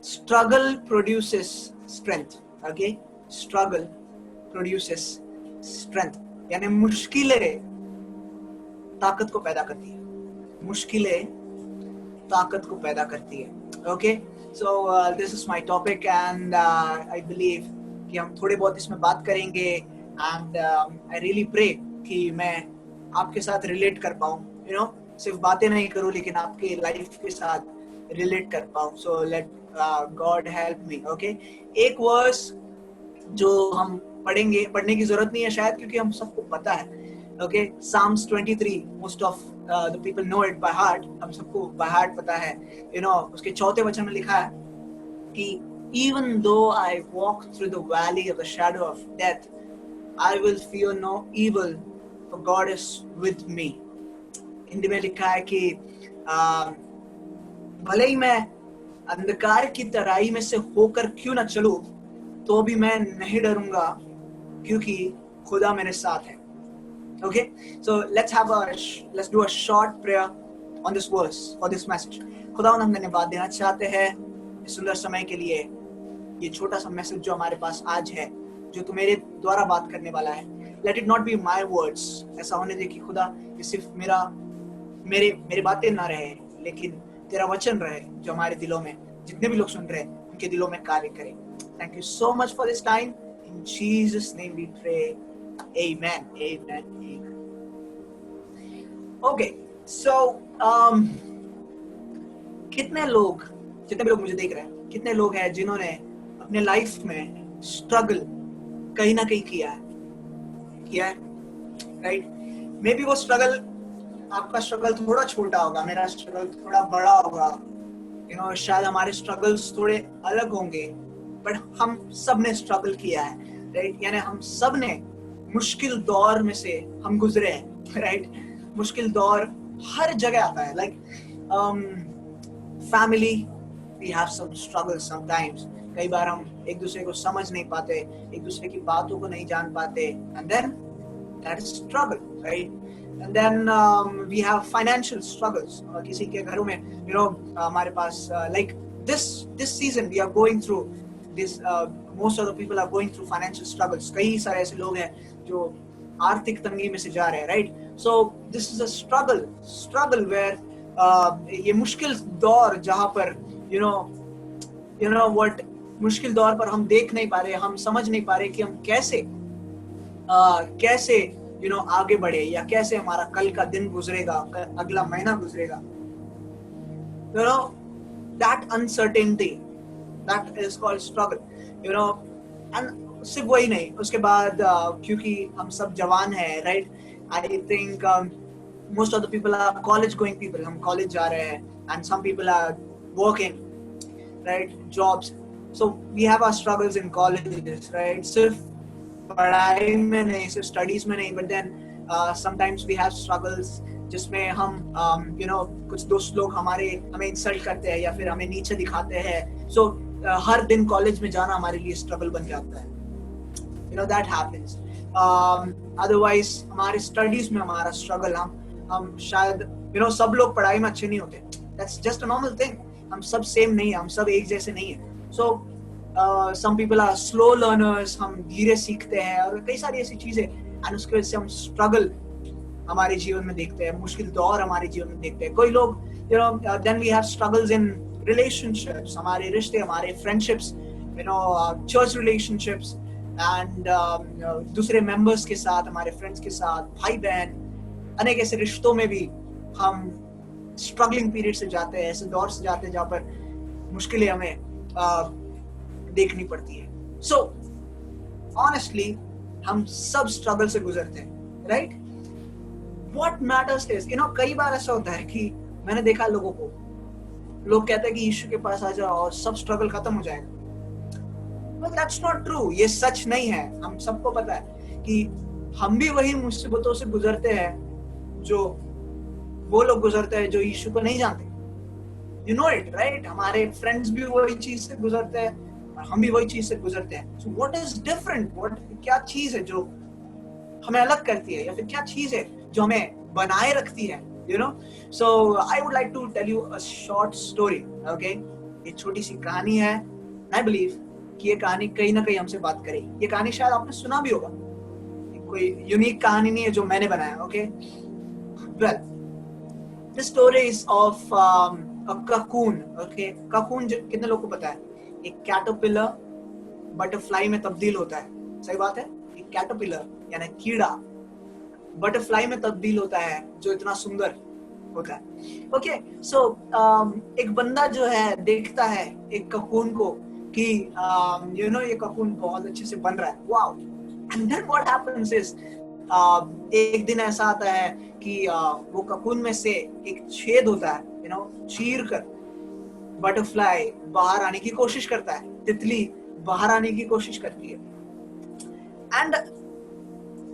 struggle produces strength. Okay, struggle produces strength. यानी मुश्किलें ताकत को पैदा करती है, मुश्किलें ताकत को पैदा करती है. Okay, so this is my topic and I believe कि हम थोड़े बहुत इसमें बात करेंगे and I really pray कि मैं आपके साथ रिलेट कर पाऊँ, you know, सिर्फ बातें नहीं करूँ लेकिन आपके लाइफ के साथ रिलेट कर पाऊँ. So let God help me. Okay, एक वर्स जो हम पढ़ने की जरूरत नहीं है शायद क्योंकि हम सबको पता है. Okay, Psalms 23, most of the people know it by heart. हम सबको by heart पता है. You know, उसके 4th वचन में लिखा है कि even though I walk through the valley of the shadow of death, I will fear no evil, for God is with me. Hindi में लिखा है कि भले ही मैं अंधकार की तराई में से होकर क्यों न चलूं, तो भी मैं नहीं डरूंगा क्योंकि खुदा मेरे साथ है. Okay, so let's do a short prayer on this verse for this message. खुदावन हम धन्यवाद देना चाहते हैं इस सुंदर समय के लिए, ये छोटा सा मैसेज जो हमारे पास आज है, जो तू मेरे द्वारा बात करने वाला है. Let it not be my words. ऐसा होने दे कि खुदा ये सिर्फ मेरे बातें ना रहे, लेकिन तेरा वचन रहे जो हमारे दिलों में, जितने भी लोग सुन रहे हैं उनके दिलों में कार्य करे. Thank you so much for this time. In Jesus' name we pray. Amen. Amen. Amen. Okay, so जितने भी लोग मुझे देख रहे हैं, कितने लोग हैं जिन्होंने अपने लाइफ में स्ट्रगल कहीं ना कहीं किया है, राइट? मे बी वो स्ट्रगल, आपका स्ट्रगल थोड़ा छोटा होगा, मेरा स्ट्रगल थोड़ा बड़ा होगा, you know, शायद हमारे स्ट्रगल्स थोड़े अलग होंगे, बट हम सब ने स्ट्रगल किया है, राइट? यानी हम सब ने मुश्किल दौर में से हम गुजरे हैं, राइट? मुश्किल दौर हर जगह आता है. Like family, we have some struggles sometimes. कई बार हम एक दूसरे को समझ नहीं पाते, एक दूसरे की बातों को नहीं जान पाते, and then that is struggle, right? And then we have financial struggles. किसी के घरों में, you know, हमारे पास like this season we are going through this. Most of the people are going through financial struggles. कई सारे ऐसे लोग हैं जो आर्थिक तंगी में से जा रहे हैं, right? So this is a struggle where ये मुश्किल दौर जहाँ पर you know what, मुश्किल दौर पर हम देख नहीं पा रहे, हम समझ नहीं पा रहे कि हम कैसे you know आगे बढ़े, या कैसे हमारा कल का दिन गुजरेगा, अगला महीना गुजरेगा. You know, that uncertainty, that is called struggle, you know. And सिर्फ वही नहीं, उसके बाद क्योंकि हम सब जवान हैं, right? I think most of the people are college going people. हम कॉलेज जा रहे हैं, and some people are working, right? Jobs. So we have our struggles in colleges, right? सिर्फ पढ़ाई में नहीं, सिर्फ स्टडीज में नहीं, but then sometimes we have struggles जिसमें हम you know, कुछ दोस्त लोग हमें इंसल्ट करते हैं या फिर हमें नीचे दिखाते हैं. सो हर दिन कॉलेज में जाना हमारे लिए स्ट्रगल बन जाता है, you know, that happens. Otherwise हमारे स्टडीज में हमारा स्ट्रगल, हम शायद you know, सब लोग पढ़ाई में अच्छे नहीं होते, that's just a normal thing. हम सब सेम नहीं है, हम सब एक जैसे नहीं है. So some people are slow learners, हम धीरे सीखते हैं और कई सारी ऐसी चीजें, और उसकी वजह से हम स्ट्रगल हमारे जीवन में देखते हैं, मुश्किल दौर हमारे जीवन में देखते हैं. कोई लोग you know, then we have struggles in relationships, हमारे रिश्ते, हमारे friendships, you know, church relationships and दूसरे members के साथ, हमारे friends के साथ, भाई बहन, अनेक ऐसे रिश्तों में भी हम struggling period से जाते हैं, ऐसे दौर से जाते हैं जहाँ पर मुश्किलें हमें देखनी पड़ती है. So honestly हम सब स्ट्रगल से गुजरते हैं, right? What matters is, you know, कई बार ऐसा होता है कि मैंने देखा लोगों को, लोग कहते हैं कि यीशु के पास आ जाओ और सब स्ट्रगल खत्म हो जाएगा. But that's not true. ये सच नहीं है. हम सबको पता है कि हम भी वही मुसीबतों से गुजरते हैं जो वो लोग गुजरते हैं जो यीशु को नहीं जानते. You know it, right? हमारे फ्रेंड्स भी वही चीज से गुजरते हैं और हम भी वही चीज से गुजरते हैं. So what is different? क्या चीज है जो हमें अलग करती है, या फिर क्या चीज है जो हमें बनाए रखती है, you know? So I would like to tell you a short story, okay? ये छोटी सी कहानी है, आई बिलीव कि ये कहानी कहीं ना कहीं हमसे बात करेगी। ये कहानी शायद आपने सुना भी होगा, कोई यूनिक कहानी नहीं है जो मैंने बनाया। Okay, well this story is of a cocoon. Okay, cocoon कितने लोगों को पता है? एक कैटरपिलर बटरफ्लाई में तब्दील होता है। सही बात है, एक कैटरपिलर यानी कीड़ा बटरफ्लाई में तब्दील होता है, जो इतना सुंदर होता है। ओके, सो एक बंदा जो है देखता है एक ककून को कि ये ककून बहुत अच्छे से बन रहा है, wow. And then what happens is एक दिन ऐसा आता है कि वो ककून में से एक छेद होता है, चीर कर बटरफ्लाई बाहर आने की कोशिश करता है, तितली बाहर आने की कोशिश करती है। एंड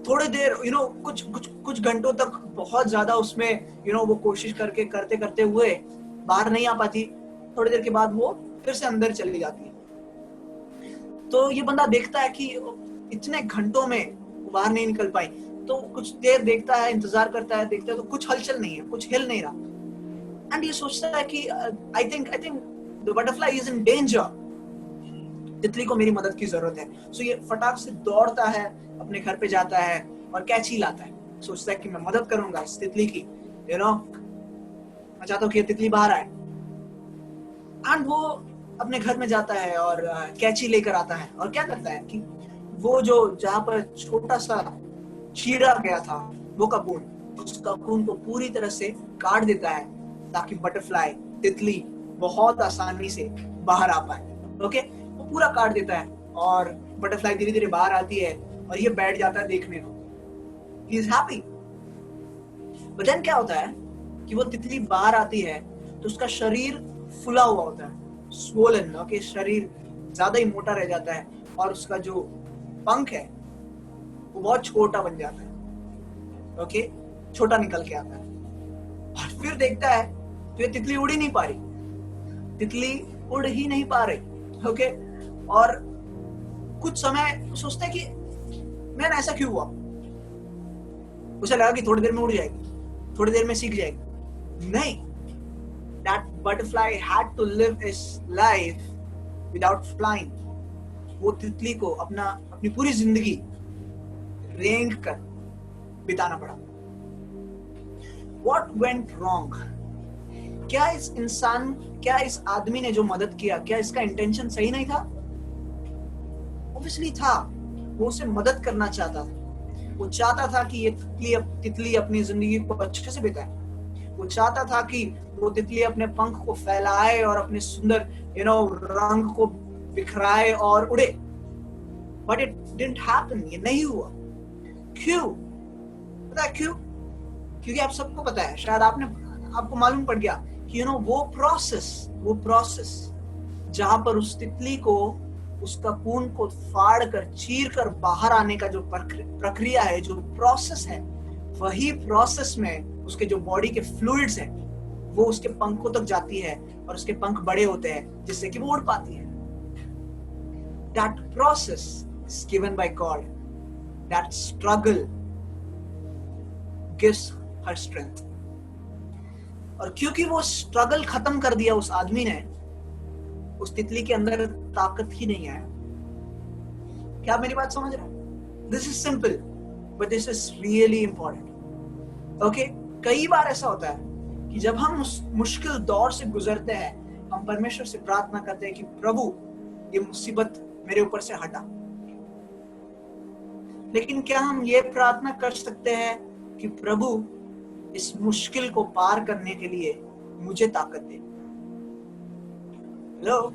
थोड़ी देर कुछ घंटों तक बहुत ज्यादा उसमें वो कोशिश करते करते हुए बाहर नहीं आ पाती। थोड़ी देर के बाद वो फिर से अंदर चली जाती है। तो ये बंदा देखता है कि इतने घंटों में वो बाहर नहीं निकल पाई। तो कुछ देर देखता है, इंतजार करता है, देखता है तो कुछ हलचल नहीं है, कुछ हिल नहीं रहा। एंड ये सोचता है कि I think the butterfly is in danger, तितली को मेरी मदद की जरूरत है। सो ये फटाक से दौड़ता है, अपने घर पे जाता है और कैची लाता है। सोचता है कि मैं मदद करूंगा इस तितली की, मैं चाहता हूँ कि ये तितली बाहर आए। एंड वो अपने घर में जाता है और कैची लेकर आता है और क्या करता है कि वो जो जहां पर छोटा सा चीरा गया था वो ककून, उस ककून को पूरी तरह से काट देता है ताकि बटरफ्लाई तितली बहुत आसानी से बाहर आ पाए। ओके, वो पूरा काट देता है और बटरफ्लाई धीरे धीरे बाहर आती है और ये बैठ जाता है देखने को। He is happy. But then क्या होता है कि वो तितली बाहर आती है तो उसका शरीर फुला हुआ होता है, स्वोलन। ओके, शरीर ज्यादा ही मोटा रह जाता है और उसका जो पंख है वो बहुत छोटा बन जाता है। ओके, छोटा निकल के आता है। और फिर देखता है तो ये तितली उड़ ही नहीं पा रही, तितली उड़ ही नहीं पा रही। ओके, और कुछ समय सोचता है कि मैंने ऐसा क्यों हुआ। उसे लगा कि थोड़ी देर में उड़ जाएगी, थोड़ी देर में सीख जाएगी। नहीं, that butterfly had to live its life without flying. वो तितली को अपनी पूरी जिंदगी रेंग कर बिताना पड़ा। What went wrong? क्या इस आदमी ने जो मदद किया, क्या इसका इंटेंशन सही नहीं था? Obviously था। वो उसे मदद करना चाहता था। वो चाहता था कि ये तितली अपनी जिंदगी को अच्छे से बिताए। वो चाहता था कि वो तितली अपने पंख को फैलाए और अपने सुंदर रंग को बिखराए और उड़े। बट इट डिडंट हैपन, ये नहीं हुआ। क्यों? पता है क्यों? क्योंकि आप सबको पता है, शायद आपको मालूम पड़ गया कि वो प्रोसेस जहां पर उस तितली को उस ककून को फाड़ कर चीर कर बाहर आने का जो प्रक्रिया है, जो प्रोसेस है, वही प्रोसेस में उसके जो बॉडी के फ्लूइड्स हैं वो उसके पंखों तक जाती है और उसके पंख बड़े होते हैं जिससे कि वो उड़ पाती है। That process is given by God. That struggle gives her strength. और क्योंकि वो स्ट्रगल खत्म कर दिया उस आदमी ने, उस तितली के अंदर ताकत ही नहीं आया। क्या आप मेरी बात समझ रहे हैं? This is simple, but this is really important. Okay? कई बार ऐसा होता है कि जब हम उस मुश्किल दौर से गुजरते हैं, हम परमेश्वर से प्रार्थना करते हैं कि प्रभु ये मुसीबत मेरे ऊपर से हटा। लेकिन क्या हम ये प्रार्थना कर सकते हैं कि प्रभु इस मुश्किल को पार करने के लिए मुझे ताकत दे? Hello,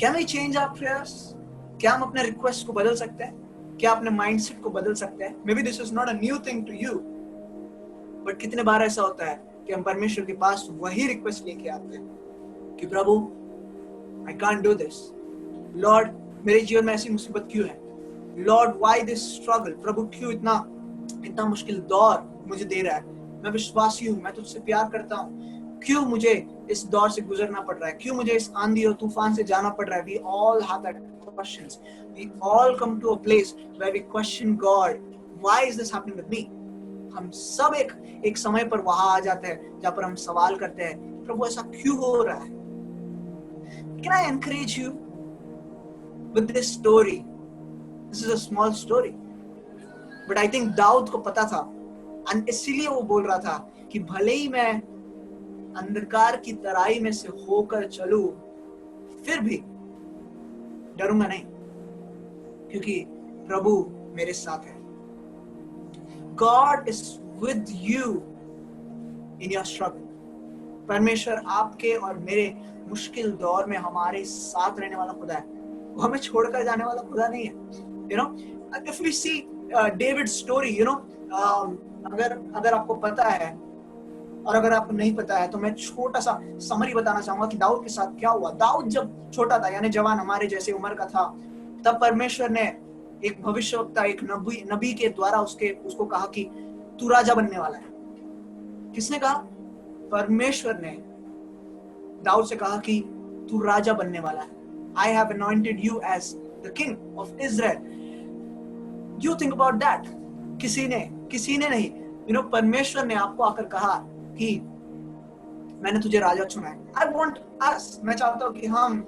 can we change our prayers? क्या हम अपने रिक्वेस्ट को बदल सकते हैं? क्या अपने माइंडसेट को बदल सकते हैं? Maybe this is not a new thing to you, but कितने बार ऐसा होता है कि हम परमेश्वर के पास वही रिक्वेस्ट लेके आते हैं कि प्रभु I can't do this, lord मेरे जीवन में ऐसी मुसीबत क्यों है, लॉर्ड व्हाई दिस स्ट्रगल, प्रभु क्यों इतना मुश्किल दौर मुझे दे रहा है, मैं विश्वासी हूँ, मैं तुझसे प्यार करता हूँ, क्यों मुझे इस दौर से गुजरना पड़ रहा है, क्यों मुझे इस आंधी और तूफान से जाना पड़ रहा है। We all have that questions. We all come to a place where we question God. Why is this happening with me? हम सब एक समय पर वहां आ जाते हैं जहां पर हम सवाल करते हैं, प्रभु ऐसा क्यों हो रहा है? Can I encourage you with this story? This is a small story, but I think Dawood को पता था, and इसीलिए वो बोल रहा था कि भले ही मैं अंधकार की तराई में से होकर चलूं, फिर भी डरूंगा नहीं, क्योंकि प्रभु मेरे साथ है. God is with you in your struggle. परमेश्वर आपके और मेरे मुश्किल दौर में हमारे साथ रहने वाला खुदा है. वो हमें छोड़कर जाने वाला खुदा नहीं है. You know, if we see David's story, you know, अगर आपको पता है और अगर आपको नहीं पता है तो मैं छोटा सा समरी बताना चाहूंगा कि दाऊद के साथ क्या हुआ. दाऊद जब छोटा था, यानी जवान हमारे जैसे उम्र का था, तब परमेश्वर ने एक भविष्यवक्ता, एक नबी के द्वारा उसको कहा कि तू राजा बनने वाला है. किसने कहा? परमेश्वर ने दाऊद से कहा कि तू राजा बनने वाला है. I have anointed you as the king of Israel. You think about that. किसी ने नहीं, you know, परमेश्वर ने आपको आकर कहा कि मैंने तुझे राजा चुना है. I want us, मैं चाहता हूं कि हम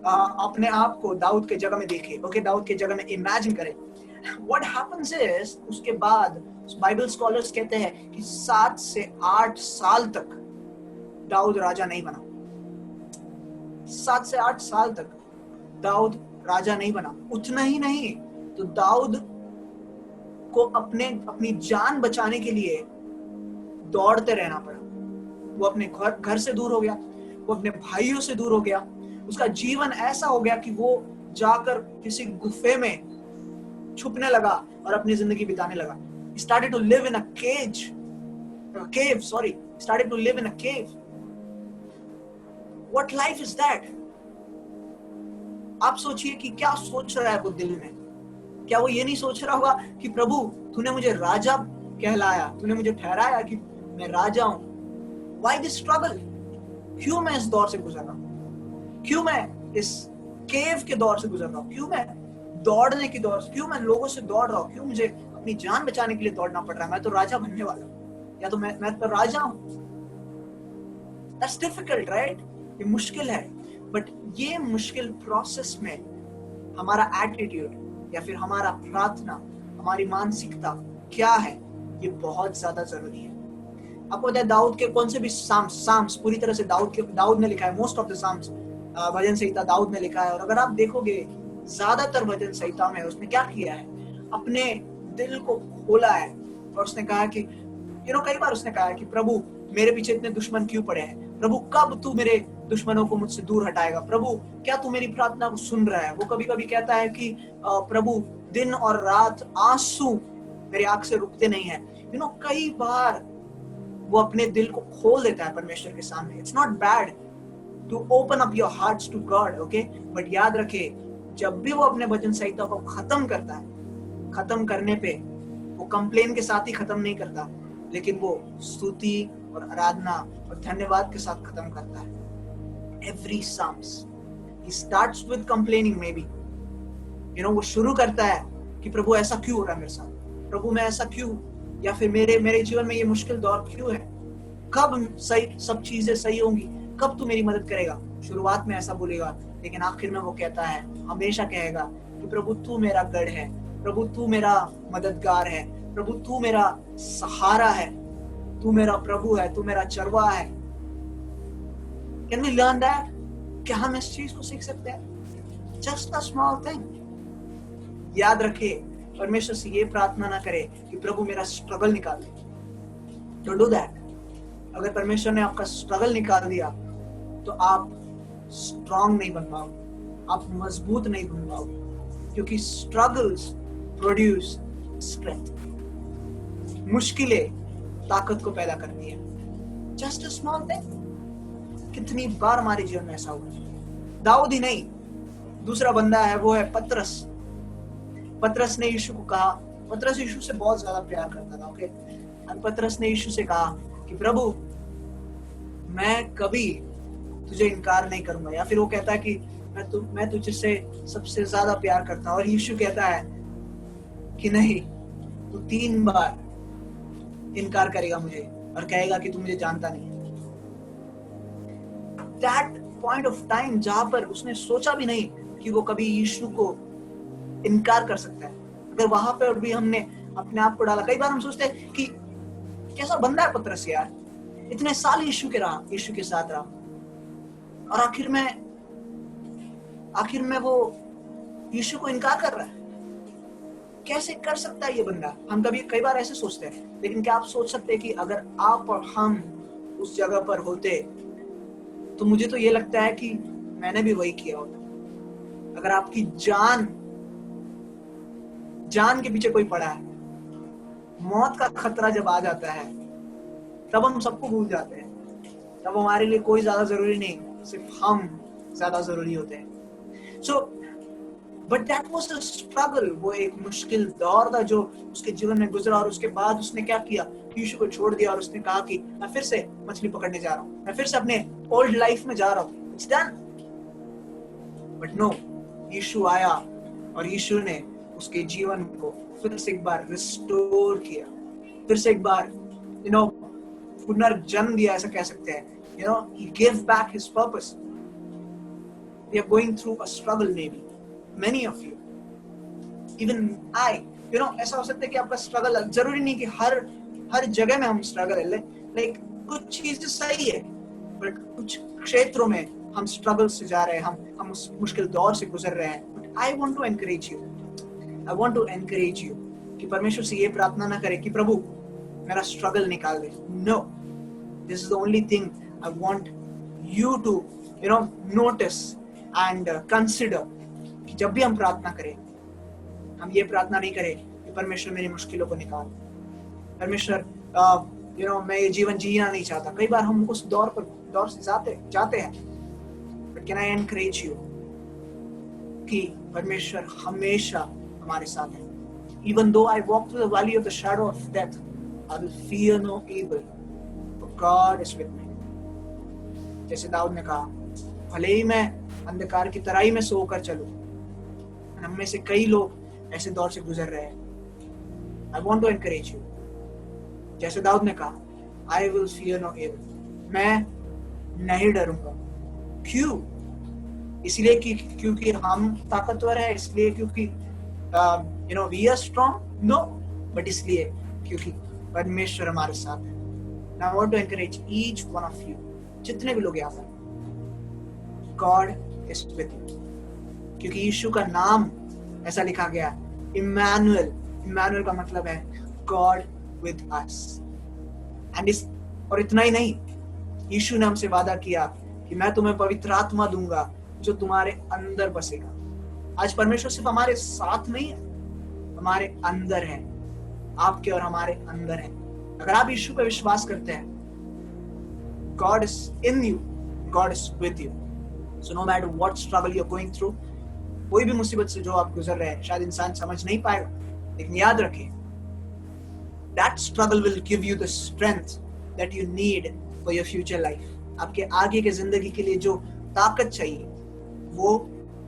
अपने आप को दाऊद के जगह में देखें. ओके, दाऊद के जगह में इमेजिन करें. What happens is, उसके बाद बाइबल स्कॉलर्स कहते हैं कि 7 से 8 साल तक दाऊद राजा नहीं बना. 7 से 8 साल तक दाऊद राजा नहीं बना. उतना ही नहीं, तो दाऊद को अपनी जान बचाने के लिए दौड़ते रहना पड़ा. वो अपने घर से दूर हो गया, वो अपने भाइयों से दूर हो गया. उसका जीवन ऐसा हो गया कि वो जाकर किसी गुफे में छुपने लगा और अपनी जिंदगी बिताने लगा. He started to live in a cave. Started to live in a cave. What life is that? आप सोचिए कि क्या सोच रहा है वो दिल में. क्या वो ये नहीं सोच रहा होगा कि प्रभु तूने मुझे राजा कहलाया, तूने मुझे ठहराया कि मैं राजा हूं. Why this struggle? क्यों मैं इस दौर से गुजर रहा हूं? क्यों मैं इस केव के दौर से गुजर रहा हूं? क्यों मैं दौड़ने की दौर से, क्यों मैं लोगों से दौड़ रहा हूं? क्यों मुझे अपनी जान बचाने के लिए दौड़ना पड़ रहा है? मैं तो राजा बनने वाला हूं, या तो मैं तो राजा हूं. That's difficult, right? ये मुश्किल है. बट ये मुश्किल प्रोसेस में हमारा एटीट्यूड या फिर हमारा प्रार्थना, हमारी मानसिकता क्या है, ये बहुत ज्यादा जरूरी है. आपको पता है दाऊद के कौन से भी साम्स पूरी तरह से दाऊद ने लिखा है. मोस्ट ऑफ द साम्स, भजन संहिता दाऊद ने लिखा है. और अगर आप देखोगे ज्यादातर भजन संहिता में उसने क्या किया है, अपने दिल को खोला है और उसने कहा कि कई बार उसने कहा है कि प्रभु मेरे पीछे इतने दुश्मन क्यों पड़े हैं? प्रभु कब तू मेरे दुश्मनों को मुझसे दूर हटाएगा? प्रभु क्या तू मेरी प्रार्थना को सुन रहा है? वो कभी कभी कहता है कि प्रभु दिन और रात आंसू मेरी आंख से रुकते नहीं है. कई बार वो अपने दिल को खोल देता है परमेश्वर के सामने. It's not bad to open up your hearts to God, okay, but याद रखे जब भी वो अपने भजन संहिता को खत्म करता है, खत्म करने पे वो कंप्लेन के साथ ही खत्म नहीं करता, लेकिन वो स्तुति और आराधना और धन्यवाद के साथ खत्म करता है. Every Psalms he starts with complaining, maybe वो शुरू करता है कि प्रभु ऐसा क्यों हो रहा है मेरे साथ, प्रभु मैं ऐसा क्यों, या फिर मेरे जीवन में ये मुश्किल दौर क्यों है, कब सही सब चीजें सही होंगी, कब तू मेरी मदद करेगा. शुरुआत में ऐसा बोलेगा, लेकिन आखिर में वो कहता है, हमेशा कहेगा कि प्रभु तू मेरा गढ़ है, प्रभु तू मेरा मददगार है, प्रभु तू मेरा सहारा है, तू मेरा प्रभु है, तू मेरा चरवाहा है. Can we learn that? क्या हम इस चीज को सीख सकते हैं? Just a small thing. याद रखे, परमेश्वर से ये प्रार्थना ना करे कि प्रभु मेरा स्ट्रगल निकाल दे. Don't do that. अगर परमेश्वर ने आपका स्ट्रगल निकाल दिया तो आप स्ट्रॉन्ग नहीं बन पाओगे, आप मजबूत नहीं बन पाओगे, क्योंकि स्ट्रगल्स प्रोड्यूस स्ट्रेंथ. मुश्किलें ताकत को पैदा करती है. Just a small thing. कितनी बार हमारे जीवन में ऐसा हुआ. दाऊद ही नहीं, दूसरा बंदा है, वो है पतरस. पतरस ने यीशु को कहा, पतरस यीशु से बहुत ज्यादा प्यार करता था, ओके. और पतरस ने यीशु से कहा कि प्रभु मैं कभी तुझे इनकार नहीं करूंगा. या फिर वो कहता है कि मैं तुझसे सबसे ज्यादा प्यार करता हूं. और यीशु कहता है कि नहीं, तू 3 बार इनकार करेगा मुझे और कहेगा कि तू मुझे जानता नहीं. That पॉइंट ऑफ टाइम जहां पर उसने सोचा भी नहीं कि वो कभी यीशु को इनकार कर सकता है, अगर वहां पर भी हमने अपने आप को डाला। कई बार हम सोचते हैं कि कैसा बंदा है पतरस यार, इतने साल यीशु के साथ रहा, और आखिर में वो यीशु को इनकार कर रहा है। कैसे कर सकता है ये बंदा? हम कई बार ऐसे सोचते हैं। लेकिन क्या आप सोच सकते हैं कि अगर आप और हम उस जगह पर होते, तो मुझे तो ये लगता है कि मैंने भी वही किया होता। अगर आपकी जान के पीछे कोई पड़ा है, मौत का खतरा जब आ जाता है, तब हम सबको भूल जाते हैं। तब हमारे लिए कोई ज्यादा जरूरी नहीं, सिर्फ हम ज्यादा जरूरी होते हैं। So but that was a struggle. वो एक मुश्किल दौर था जो उसके जीवन में गुजरा, और उसके बाद उसने क्या किया? यीशु को छोड़ दिया और उसने कहा कि मैं फिर से मछली पकड़ने जा रहा हूँ, मैं फिर से अपने ओल्ड लाइफ में जा रहा हूँ, इट्स डन। बट नो, यीशु आया और यीशु ने उसके जीवन को फिर से एक बार रिस्टोर किया, फिर से एक बार पुनर्जन्म दिया, ऐसा कह सकते हैं। He gave back his purpose. We are going through a struggle, maybe many of you, even I, ऐसा हो सकता है कि आपका स्ट्रगल जरूरी नहीं कि हर जगह में हम स्ट्रगल है, लाइक कुछ चीजें सही है, बट कुछ क्षेत्रों में हम स्ट्रगल से जा रहे हैं, हम उस मुश्किल दौर से गुजर रहे हैं। But I want to encourage you कि परमेश्वर से ये प्रार्थना ना करें कि प्रभु मेरा स्ट्रगल निकाल दे। No, this is the only thing I want you to notice and consider कि जब भी हम प्रार्थना करें, हम ये प्रार्थना नहीं करें कि परमेश्वर मेरी मुश्किलों को निकाल, परमेश्वर मैं ये जीवन जीना नहीं चाहता। कई बार हम उस दौर से जाते हैं। But can I encourage you कि परमेश्वर हमेशा हमारे साथ है। Even though I walk through the valley of the shadow of death, I will fear no evil, for God is with me. जैसे दाऊद ने कहा, भले ही मैं अंधकार की तराई में सोकर चलूं, हम में से कई लोग ऐसे दौर से गुजर रहे हैं। I want to encourage you, जैसे दाऊद ने कहा, I will fear no evil, मैं नहीं डरूंगा। क्यों? इसलिए क्योंकि हम ताकतवर है, इसलिए क्योंकि we are strong? No, but इसलिए क्योंकि परमेश्वर हमारे साथ है। Now I want to encourage each one of you, जितने भी लोग यहाँ पर, God is with you, क्योंकि यीशु का नाम ऐसा लिखा गया, इम्मानुएल का मतलब है God with us। और इतना ही नहीं, यीशु ने हमसे वादा किया कि मैं तुम्हें पवित्र आत्मा दूंगा जो तुम्हारे अंदर बसेगा। आज परमेश्वर सिर्फ हमारे साथ नहीं है, हमारे अंदर है, आपके और हमारे अंदर है। अगर आप यीशु पे विश्वास करते हैं, God is in you, God is with you. So no matter what struggle you're going through, कोई भी मुसीबत से जो आप गुजर रहे हैं, शायद इंसान समझ नहीं पाएगा, लेकिन याद रखें, that struggle will give you the strength that you need for your future life. आपके आगे के जिंदगी के लिए जो ताकत चाहिए, वो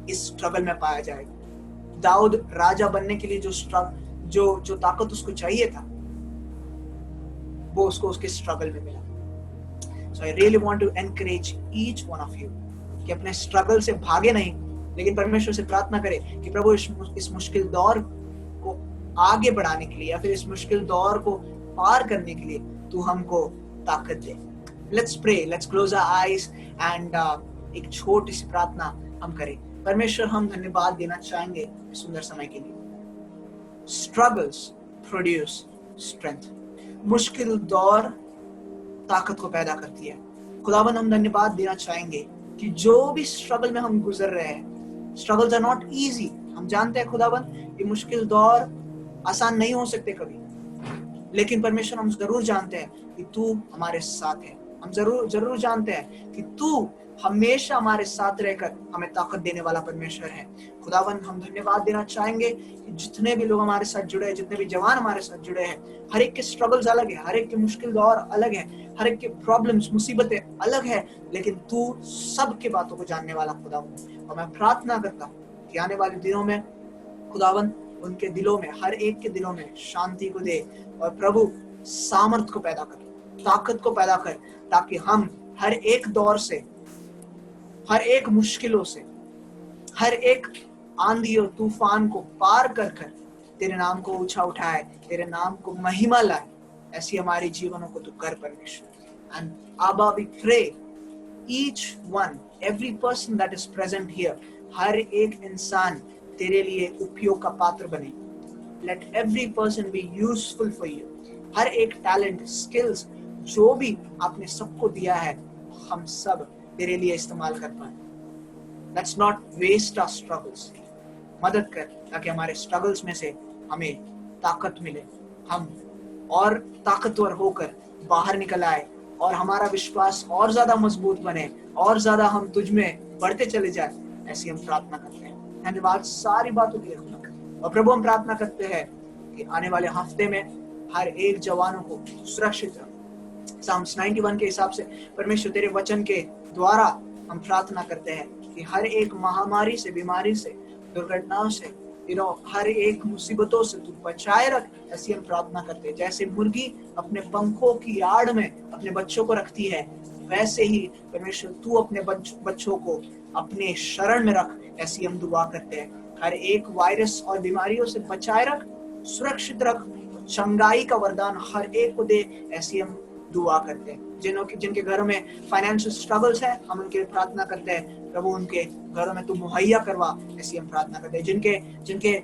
इस स्ट्रगल में पाया जाएगा। दाऊद राजा बनने के लिए जो ताकत उसको चाहिए था, वो उसको उसके स्ट्रगल में मिला। So I really want to encourage each one of you कि अपने स्ट्रगल से भागे नहीं, लेकिन परमेश्वर से प्रार्थना करें कि प्रभु इस मुश्किल दौर को आगे बढ़ाने के लिए, या फिर इस मुश्किल दौर को पार करने के लिए तू हमको ताकत दे। Let's pray, let's close our eyes and एक छोटी सी प्रार्थना हम करें। परमेश्वर, हम धन्यवाद देना चाहेंगे इस सुंदर समय के लिए। Struggles produce strength. मुश्किल दौर ताकत को पैदा करती है। खुदावन, हम धन्यवाद देना चाहेंगे कि जो भी स्ट्रगल में हम गुजर रहे हैं, स्ट्रगल्स आर नॉट इजी। हम जानते हैं खुदावन, ये मुश्किल दौर आसान नहीं हो सकते कभी, लेकिन परमेश्वर हम जरूर जानते हैं कि तू हमारे साथ है। हम जरूर जानते हैं कि तू हमेशा हमारे साथ रहकर हमें ताकत देने वाला परमेश्वर है। खुदावन, हम धन्यवाद देना चाहेंगे कि जितने भी लोग हमारे साथ जुड़े हैं, जितने भी जवान हमारे साथ जुड़े हैं, हर एक के स्ट्रगल्स अलग है, हर एक के मुश्किल दौर अलग है, हर एक के प्रॉब्लम्स, मुसीबतें अलग है, लेकिन तू सबके बातों को जानने वाला खुदावन। और मैं प्रार्थना करता हूँ कि आने वाले दिनों में खुदावन उनके दिलों में, हर एक के दिलों में शांति को दे, और प्रभु सामर्थ को पैदा कर, ताकत को पैदा कर, ताकि हम हर एक दौर से हर एक मुश्किलों से, हर एक आंधी और तूफान को पार कर कर तेरे नाम को ऊंचा उठाए, तेरे नाम को महिमा लाए। ऐसी हमारे जीवनों को तू कर परमेश्वर। एंड आबा we pray each one, every person that is present here, हर एक इंसान तेरे लिए उपयोग का पात्र बने। Let every person be useful for you. हर एक टैलेंट, स्किल्स जो भी आपने सबको दिया है, हम सब तेरे लिए इस्तेमाल कर पाए। Let's not waste our struggles. मदद कर ताकि हमारे स्ट्रगल्स में से हमें ताकत मिले, हम और ताकतवर होकर बाहर निकल आए और हमारा विश्वास और ज्यादा मजबूत बने, और ज्यादा हम तुझ में बढ़ते चले जाए। ऐसी हम प्रार्थना करते हैं। धन्यवाद सारी बातों के लिए। और प्रभु हम प्रार्थना करते हैं कि आने वाले हफ्ते में हर एक जवानों को सुरक्षित रख। साम्स 91 के हिसाब से परमेश्वर तेरे वचन के द्वारा हम प्रार्थना करते हैं कि हर एक महामारी से, बीमारी से, दुर्घटनाओं से, हर एक मुसीबतों से तू बचाए रख। ऐसी हम प्रार्थना करते हैं। जैसे मुर्गी अपने पंखों की आड़ में अपने बच्चों को रखती है, वैसे ही परमेश्वर तू अपने बच्चों को अपने शरण में रख। ऐसी हम दुआ करते हैं। हर एक वायरस और बीमारियों से बचाए रख, सुरक्षित रख, चंगाई का वरदान हर एक को दे। ऐसी हम दुआ करते हैं। जिनके घरों में फाइनेंशियल स्ट्रगल्स है, हम उनके लिए प्रार्थना करते हैं। प्रभु उनके घरों में तू मुहैया करवा। ऐसी हम प्रार्थना करते हैं। जिनके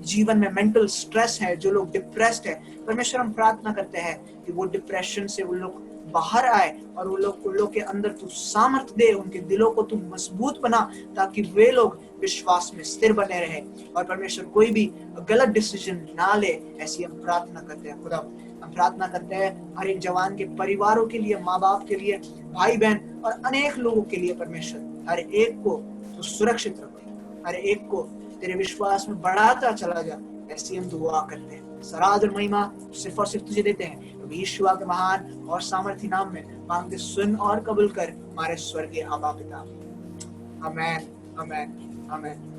जीवन में मेंटल स्ट्रेस है, जो लोग डिप्रेस्ड है, परमेश्वर हम प्रार्थना करते हैं कि वो डिप्रेशन से उन लोग बाहर आए और उन लोग के अंदर तू सामर्थ दे, उनके दिलों को तू मजबूत बना ताकि वे लोग विश्वास में स्थिर बने रहे और परमेश्वर कोई भी गलत डिसीजन ना ले। ऐसी हम प्रार्थना करते हैं। खुदा हम प्रार्थना करते हैं हर एक जवान के परिवारों के लिए, माँ बाप के लिए, भाई बहन और अनेक लोगों के लिए। परमेश्वर हर एक को तो सुरक्षित रखे, हर एक को तेरे विश्वास में बढ़ाता चला जा। ऐसी हम दुआ करते हैं। सराज और महिमा सिर्फ और सिर्फ तुझे देते हैं। यीशु के महान और सामर्थी नाम में मांगते, सुन और कबूल कर हमारे स्वर्गीय आबा पिता। आमेन, आमेन, आमेन।